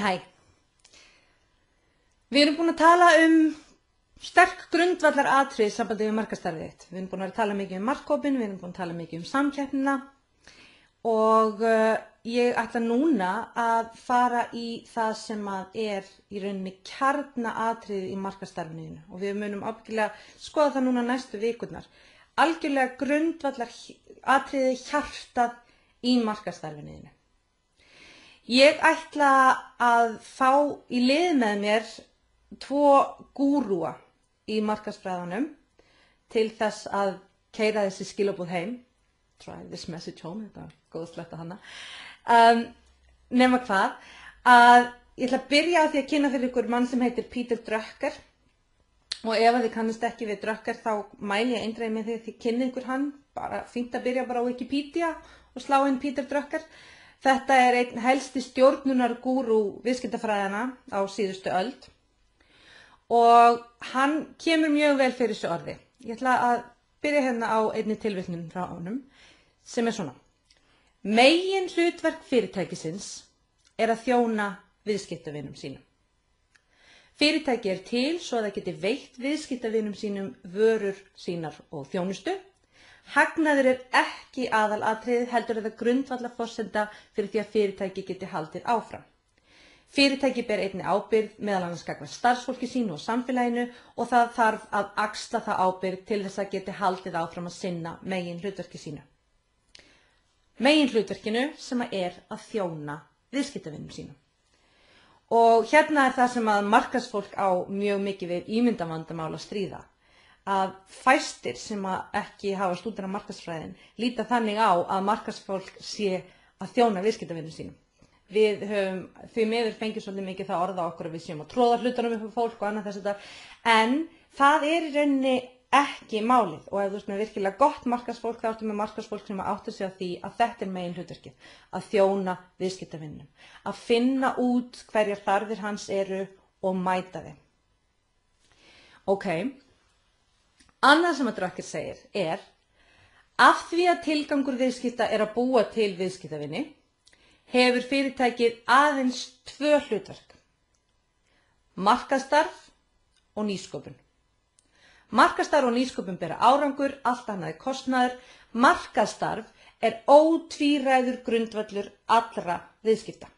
Hæ. Við erum búin að tala sterk grundvallaratriði í sambandi við markaðsstarfið þitt. Við erum búin að tala mikið markhópinn, við erum búin að tala mikið samkeppnina og ég ætla núna að fara í það sem er í rauninni kjarnaatriði í markaðsstarfinu þínu og við munum ábyggilega skoða það núna næstu vikurnar. Algjörlega grundvallaratriði hjartað í markaðsstarfinu þínu. Ég ætla að fá í lið með mér 2 gúrúa í markaðsfræðunum til þess að keyra þessi skilaboð heim. Try this message home, þetta er góð sletta hana. Nema hvað, að ég ætla að byrja á því að kynna fyrir ykkur mann sem heitir Peter Drucker og ef þið kannast ekki við Drucker þá mæli ég eindregið með því að þið kynnið ykkur hann, bara fínt að byrja bara á Wikipedia og slá inn Peter Drucker. Þetta er einn helsti stjórnunargúrú viðskiptafræðina á síðustu öld og hann kemur mjög vel fyrir þessu orði. Ég ætla að byrja hérna á einni tilvitnun frá honum sem er svona. Megin hlutverk fyrirtækisins er að þjóna viðskiptavinum sínum. Fyrirtæki er til svo að það geti veitt viðskiptavinum sínum vörur sínar og þjónustu. Hagnaður er ekki aðalatriðið heldur er það grundvallarforsenda fyrir því að fyrirtæki geti haldið áfram. Fyrirtæki ber einnig ábyrgð meðal annars gagnvart starfsfólki sínu og samfélaginu og það þarf að axla það ábyrgð til þess að geti haldið áfram að sinna megin hlutverki sínu. Megin hlutverkinu sem er að þjóna viðskiptavinum sínum. Og hérna er það sem að markaðsfólk á mjög mikið við ímyndavandamál að stríða. Að fæstir sem ekki hafa stúderað markaðsfræðin líta þannig á að markaðsfólk sé að þjóna viðskiptavinum sínum. Við höfum því miður fengið svolítið mikið það orða okkur að við séum að tróða hlutunum upp á fólk og annað þess að það. En það er í rauninni ekki málið og ef þú ert með virkilega gott markaðsfólk þá ertu með markaðsfólk sem áttar sig á því að þetta er megin hlutverkið, að þjóna viðskiptavinum, að finna út hverjar þarfir hans eru og mæta þeim. Annað sem að Drucker segir er af því að tilgangur viðskipta er að búa til viðskiptavini hefur fyrirtækið aðeins 2 hlutverk. Markaðsstarf og nýsköpun. Markaðsstarf og nýsköpun bera árangur, allt annað er kostnaður. Markaðsstarf er ótvíræður grundvöllur allra viðskipta.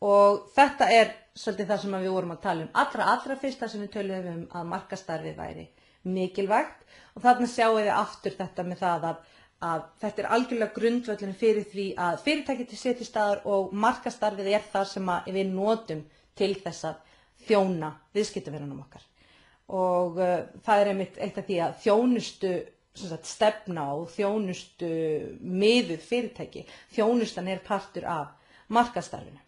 Og þetta er svolítið það sem við vorum að tala allra fyrst það sem við töluðum að markaðsstarfið væri mikilvægt og þarna sjáum við aftur þetta með það að þetta er algjörlega grundvöllurinn fyrir því að fyrirtæki til setja staðar og markaðsstarfið er það sem við notum til þess að þjóna viðskiptavinunum okkar. Og það er einmitt eitt af því að þjónustu stefna og þjónustu miðuð fyrirtæki, þjónustan er partur af markaðsstarfinu.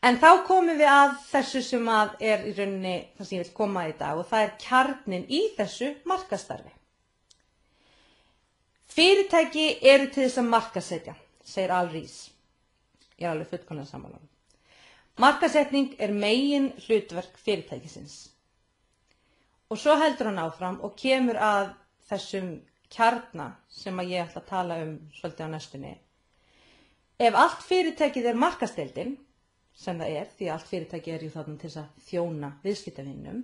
En þá komum við að þessu sem er í rauninni það sem ég vil koma í dag og það er kjarninn í þessu markaðsstarfi. Fyrirtæki eru til þess að markaðssetja, segir Al Ries. Ég er alveg fullkomlega sammála. Markaðssetning er megin hlutverk fyrirtækisins. Og svo heldur hann áfram og kemur að þessum kjarna sem ég ætla að tala svolítið á næstunni. Ef allt fyrirtækið er markaðsdeildin, sem það er, því allt fyrirtæki er þarna til þess að þjóna viðskiptavinum,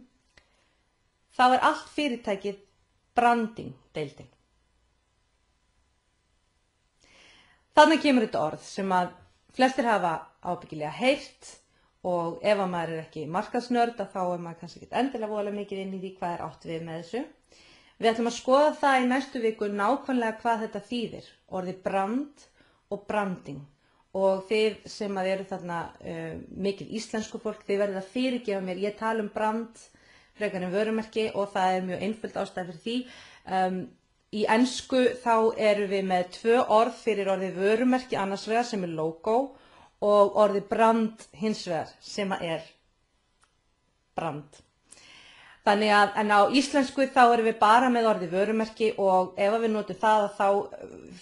þá er allt fyrirtækið branding-deildin. Þarna kemur þetta orð sem að flestir hafa ábyggilega heyrt og ef að maður er ekki markaðsnörd þá er maður kannski ekki endilega voðalega mikið inn í því hvað er átt við með þessu. Við ætlum að skoða það í næstu viku nákvæmlega hvað þetta þýðir, orðið brand og branding. Og þið sem eru þarna mikið íslensku fólk, þið verðið að fyrirgefa mér, ég tala brand frekar en vörumerki og það er mjög einföld ástæða fyrir því. Í ensku þá erum við með 2 orð fyrir orðið vörumerki annars vegar sem er logo og orðið brand hins vegar sem er brand. Þannig að en á íslensku þá erum við bara með orðið vörumerki og ef við notum það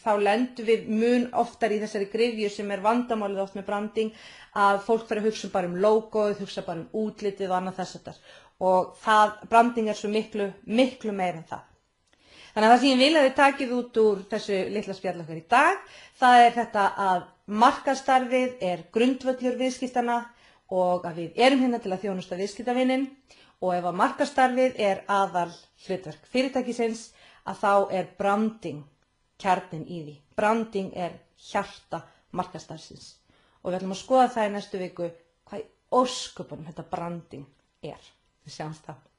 þá lendum við mun oftar í þessari gryfju sem er vandamálið oft með branding að fólk fyrir að hugsa bara logoið, hugsa bara útlitið og annað þess að það. Og branding er svo miklu meira en það. Þannig að það sem ég vil að þið takið út úr þessu litla spjall okkar í dag, það er þetta að markaðsstarfið er grundvöllur viðskiptana og að við erum hérna til að þjónusta viðskiptavinin og ef að markaðsstarfið er aðal hlutverk fyrirtækisins að þá er branding kjarninn í því. Branding er hjarta markaðsstarfsins og við ætlum að skoða það í næstu viku hvað í ósköpunum þetta branding er. Við sjáumst þá.